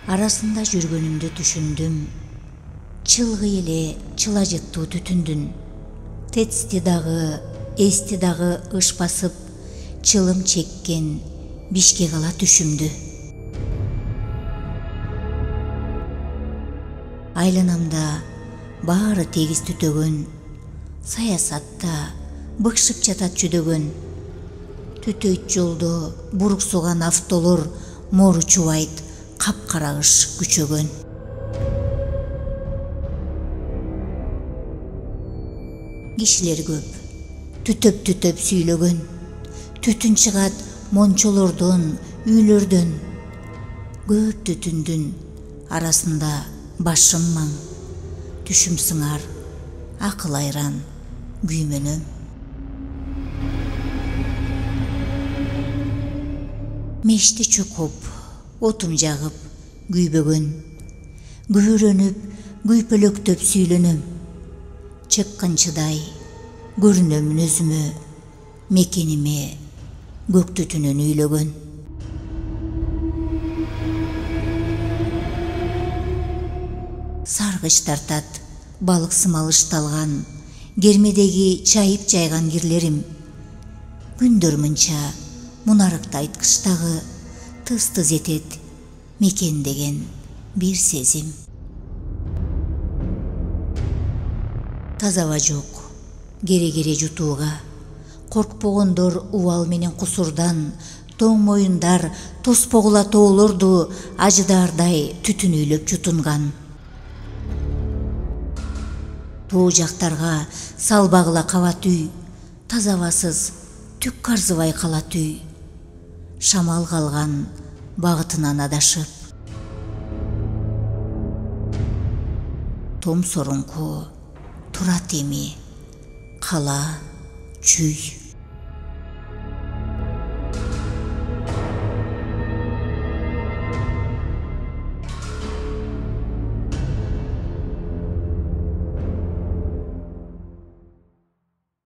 Arasында жүргөнүмдү түшүндүм. Чылгы эле чыла жыттуу түтүндүн. Тетсти дагы, эсти дагы ыш басып, чылым чеккен бишке кала түшүмдү. Айланамда баары тегиз түтөгөн, саясатта быкшып жатат жүдөгөн. Түтөйт жолдо буруксуган автолор мору чубайт, капкара кыш күчөгөн. Кишилер көп, түтөп сүйлөгөн. Түтүн чыгат мончолордон, үйлөрдөн. Көп түтүндүн арасында башым маң, түшүм сыңар, акыл айран, күймөнөм. Мешти чукуп, отум жагып, күйбөгөн. Күбүрөнүп, күйпөлөктөп сүйлөнөм. Чыккынчыдай көрүнөмүн өзүмө, мекениме көк түтүнөн үйлөгөн. Саргыч тартат балык сымал ышталган, кермедеги чайып жайган кирлерим. Күндөр мынча мунарыктайткычтагы тыз-тыз этет мекен деген бир сезим. Таза аба жок, кере жутууга. Коркпогондор убал менен кусурдан, тоң моюндар тоспогула тоолорду ажыдаардай түтүн үйлөп жутунган. Тоо жактарга салбагыла кабат үй, таза абасыз түк карзыбай калат үй. Шамал калган багытынан адашып. Том сорунку турат эми кала чүй.